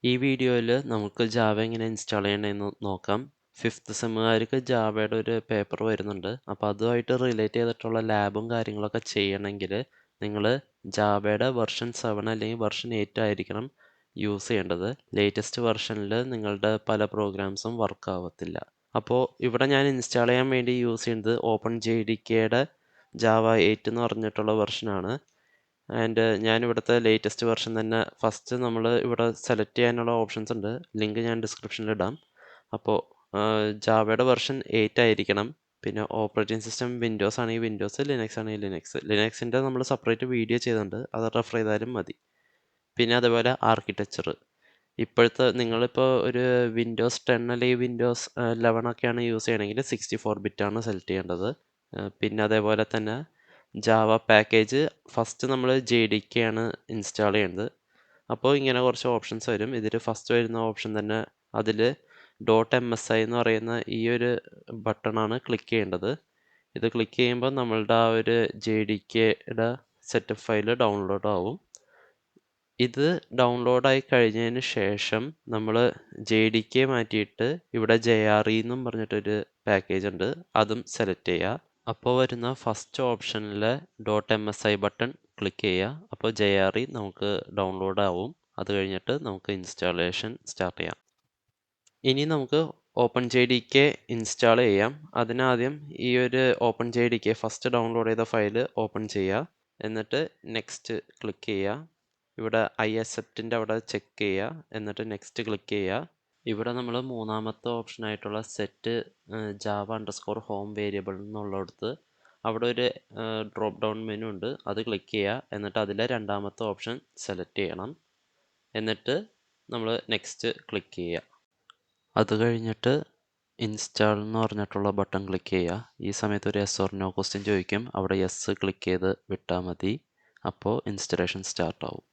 ഈ വീഡിയോയിൽ നമുക്ക് ജാവ എങ്ങനെ ഇൻസ്റ്റാൾ ചെയ്യണമെന്ന് നോക്കാം. 5th സെമ്മുകാർക്ക് ജാവയുടെ ഒരു പേപ്പർ വരുന്നുണ്ട്. അപ്പോൾ അതുമായിട്ട് റിലേറ്റ് ചെയ്തിട്ടുള്ള ലാബും കാര്യങ്ങളൊക്കെ ചെയ്യണമെങ്കിൽ നിങ്ങൾ ജാവയുടെ വെർഷൻ 7 അല്ലെങ്കിൽ വെർഷൻ 8 ആയിരിക്കണം യൂസ് ചെയ്യേണ്ടത്. ലേറ്റസ്റ്റ് വെർഷനിൽ നിങ്ങളുടെ പല പ്രോഗ്രാംസും വർക്ക് ആവത്തില്ല. അപ്പോൾ ഇവിടെ ഞാൻ ഇൻസ്റ്റാൾ ചെയ്യാൻ വേണ്ടി യൂസ് ചെയ്യുന്നത് ഓപ്പൺ JDKയുടെ ജാവ 8 എന്ന് പറഞ്ഞിട്ടുള്ള വെർഷനാണ്. ആൻഡ് ഞാൻ ഇവിടുത്തെ ലേറ്റസ്റ്റ് വെർഷൻ തന്നെ ഫസ്റ്റ് നമ്മൾ ഇവിടെ സെലക്ട് ചെയ്യാനുള്ള ഓപ്ഷൻസ് ഉണ്ട്. ലിങ്ക് ഞാൻ ഡിസ്ക്രിപ്ഷനിൽ ഇടാം. അപ്പോൾ ജാവയുടെ വെർഷൻ 8 ആയിരിക്കണം. പിന്നെ ഓപ്പറേറ്റിംഗ് സിസ്റ്റം വിൻഡോസ് ആണെങ്കിൽ വിൻഡോസ്, ലിനക്സ് ആണെങ്കിൽ ലിനക്സിൻ്റെ നമ്മൾ സെപ്പറേറ്റ് വീഡിയോ ചെയ്തിട്ടുണ്ട്, അത് റെഫർ ചെയ്താലും മതി. പിന്നെ അതേപോലെ ആർക്കിടെക്ചർ ഇപ്പോഴത്തെ നിങ്ങളിപ്പോൾ ഒരു വിൻഡോസ് 10 അല്ലെങ്കിൽ വിൻഡോസ് 11 ഒക്കെയാണ് യൂസ് ചെയ്യണമെങ്കിൽ 64 ബിറ്റാണ് സെലക്ട് ചെയ്യേണ്ടത്. പിന്നെ അതേപോലെ തന്നെ ജാവ പാക്കേജ് ഫസ്റ്റ് നമ്മൾ JDK ആണ് ഇൻസ്റ്റാൾ ചെയ്യേണ്ടത്. അപ്പോൾ ഇങ്ങനെ കുറച്ച് ഓപ്ഷൻസ് വരും. ഇതിൽ ഫസ്റ്റ് വരുന്ന ഓപ്ഷൻ തന്നെ അതിൽ .msi എന്ന് പറയുന്ന ഈ ഒരു ബട്ടണാണ് ക്ലിക്ക് ചെയ്യേണ്ടത്. ഇത് ക്ലിക്ക് ചെയ്യുമ്പോൾ നമ്മളുടെ ആ ഒരു JDKയുടെ സെറ്റപ്പ് ഫയൽ ഡൗൺലോഡ് ആവും. ഇത് ഡൗൺലോഡായി കഴിഞ്ഞതിന് ശേഷം നമ്മൾ JDK മാറ്റിയിട്ട് ഇവിടെ JRE എന്നും പറഞ്ഞിട്ടൊരു പാക്കേജ് ഉണ്ട്, അതും സെലക്ട് ചെയ്യുക. അപ്പോൾ വരുന്ന ഫസ്റ്റ് ഓപ്ഷനിലെ .msi ബട്ടൺ ക്ലിക്ക് ചെയ്യുക. അപ്പോൾ JRE നമുക്ക് ഡൗൺലോഡ് ആവും. അത് കഴിഞ്ഞിട്ട് നമുക്ക് ഇൻസ്റ്റാളേഷൻ സ്റ്റാർട്ട് ചെയ്യാം. ഇനി നമുക്ക് ഓപ്പൺ JDK ഇൻസ്റ്റാൾ ചെയ്യാം. അതിനാദ്യം ഈ ഒരു ഓപ്പൺ JDK ഫസ്റ്റ് ഡൗൺലോഡ് ചെയ്ത ഫയൽ ഓപ്പൺ ചെയ്യുക. എന്നിട്ട് നെക്സ്റ്റ് ക്ലിക്ക് ചെയ്യുക. ഇവിടെ I acceptൻ്റെ അവിടെ ചെക്ക് ചെയ്യുക. എന്നിട്ട് നെക്സ്റ്റ് ക്ലിക്ക് ചെയ്യുക. ഇവിടെ നമ്മൾ മൂന്നാമത്തെ ഓപ്ഷനായിട്ടുള്ള സെറ്റ് java_home വേരിയബിൾ എന്നുള്ളിടത്ത് അവിടെ ഒരു ഡ്രോപ്പ് ഡൗൺ മെനു ഉണ്ട്, അത് ക്ലിക്ക് ചെയ്യുക. എന്നിട്ട് അതിലെ രണ്ടാമത്തെ ഓപ്ഷൻ സെലക്ട് ചെയ്യണം. എന്നിട്ട് നമ്മൾ നെക്സ്റ്റ് ക്ലിക്ക് ചെയ്യുക. അത് കഴിഞ്ഞിട്ട് ഇൻസ്റ്റാൾ എന്ന് പറഞ്ഞിട്ടുള്ള ബട്ടൺ ക്ലിക്ക് ചെയ്യുക. ഈ സമയത്ത് ഒരു യെസ് ഓർ നോ ക്വസ്റ്റ്യൻ ചോദിക്കും, അവിടെ യെസ് ക്ലിക്ക് ചെയ്ത് വിട്ടാൽ മതി. അപ്പോൾ ഇൻസ്റ്റലേഷൻ സ്റ്റാർട്ട് ആവും.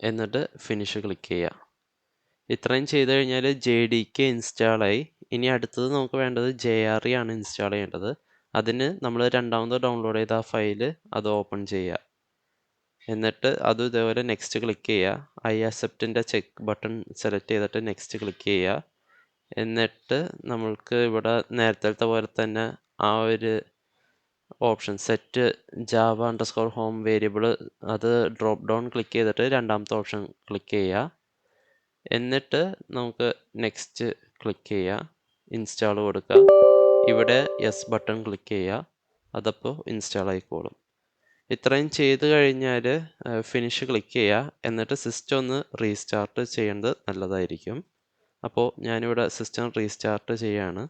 എന്നിട്ട് ഫിനിഷ് ക്ലിക്ക് ചെയ്യുക. ഇത്രയും ചെയ്ത് കഴിഞ്ഞാൽ JDK ഇൻസ്റ്റാളായി. ഇനി അടുത്തത് നമുക്ക് വേണ്ടത് JRE ആണ് ഇൻസ്റ്റാൾ ചെയ്യേണ്ടത്. അതിന് നമ്മൾ രണ്ടാമത് ഡൗൺലോഡ് ചെയ്ത ആ ഫയൽ അത് ഓപ്പൺ ചെയ്യുക. എന്നിട്ട് അത് ഇതേപോലെ നെക്സ്റ്റ് ക്ലിക്ക് ചെയ്യുക. I acceptൻ്റെ ചെക്ക് ബട്ടൺ സെലക്ട് ചെയ്തിട്ട് നെക്സ്റ്റ് ക്ലിക്ക് ചെയ്യുക. എന്നിട്ട് നമ്മൾക്ക് ഇവിടെ നേരത്തെ പോലെ തന്നെ ആ ഒരു ഓപ്ഷൻ സെറ്റ് java_home വേരിയബിൾ അത് ഡ്രോപ്പ് ഡൗൺ ക്ലിക്ക് ചെയ്തിട്ട് രണ്ടാമത്തെ ഓപ്ഷൻ ക്ലിക്ക് ചെയ്യുക. എന്നിട്ട് നമുക്ക് നെക്സ്റ്റ് ക്ലിക്ക് ചെയ്യുക, ഇൻസ്റ്റാൾ കൊടുക്കുക. ഇവിടെ യെസ് ബട്ടൺ ക്ലിക്ക് ചെയ്യുക. അതപ്പോൾ ഇൻസ്റ്റാൾ ആയിക്കോളും. ഇത്രയും ചെയ്ത് കഴിഞ്ഞാൽ ഫിനിഷ് ക്ലിക്ക് ചെയ്യുക. എന്നിട്ട് സിസ്റ്റം ഒന്ന് റീസ്റ്റാർട്ട് ചെയ്യേണ്ടത് നല്ലതായിരിക്കും. അപ്പോൾ ഞാനിവിടെ സിസ്റ്റം റീസ്റ്റാർട്ട് ചെയ്യാണ്.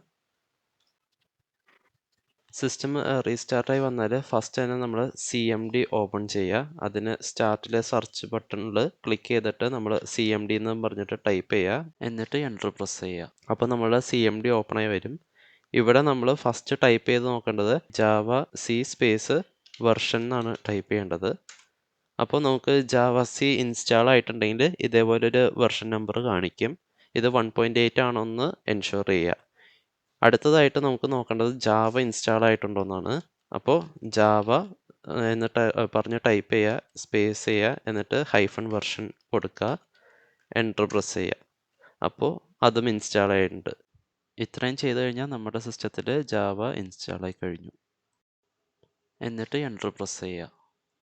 സിസ്റ്റം റീസ്റ്റാർട്ടായി വന്നാൽ ഫസ്റ്റ് തന്നെ നമ്മൾ CMD ഓപ്പൺ ചെയ്യുക. അതിന് സ്റ്റാർട്ടിലെ സെർച്ച് ബട്ടണിൽ ക്ലിക്ക് ചെയ്തിട്ട് നമ്മൾ CMD എന്ന് പറഞ്ഞിട്ട് ടൈപ്പ് ചെയ്യുക. എന്നിട്ട് എൻ്റർ പ്രസ് ചെയ്യുക. അപ്പോൾ നമ്മളുടെ CMD ഓപ്പണായി വരും. ഇവിടെ നമ്മൾ ഫസ്റ്റ് ടൈപ്പ് ചെയ്ത് നോക്കേണ്ടത് ജാവ C സ്പേസ് വെർഷൻ എന്നാണ് ടൈപ്പ് ചെയ്യേണ്ടത്. അപ്പോൾ നമുക്ക് ജാവ C ഇൻസ്റ്റാൾ ആയിട്ടുണ്ടെങ്കിൽ ഇതേപോലൊരു വെർഷൻ നമ്പർ കാണിക്കും. ഇത് 1.8 ആണോ എന്ന് എൻഷുർ ചെയ്യുക. അടുത്തതായിട്ട് നമുക്ക് നോക്കേണ്ടത് ജാവ ഇൻസ്റ്റാൾ ആയിട്ടുണ്ടോ എന്നാണ്. അപ്പോൾ ജാവ എന്നിട്ട് പറഞ്ഞ് ടൈപ്പ് ചെയ്യുക, സ്പേസ് ചെയ്യുക, എന്നിട്ട് -വെർഷൻ കൊടുക്കുക, എൻ്റർ പ്രസ് ചെയ്യുക. അപ്പോൾ അതും ഇൻസ്റ്റാൾ ആയിട്ടുണ്ട്. ഇത്രയും ചെയ്ത് കഴിഞ്ഞാൽ നമ്മുടെ സിസ്റ്റത്തിൽ ജാവ ഇൻസ്റ്റാൾ ആയി കഴിഞ്ഞു. എന്നിട്ട് എൻ്റർ പ്രസ് ചെയ്യുക.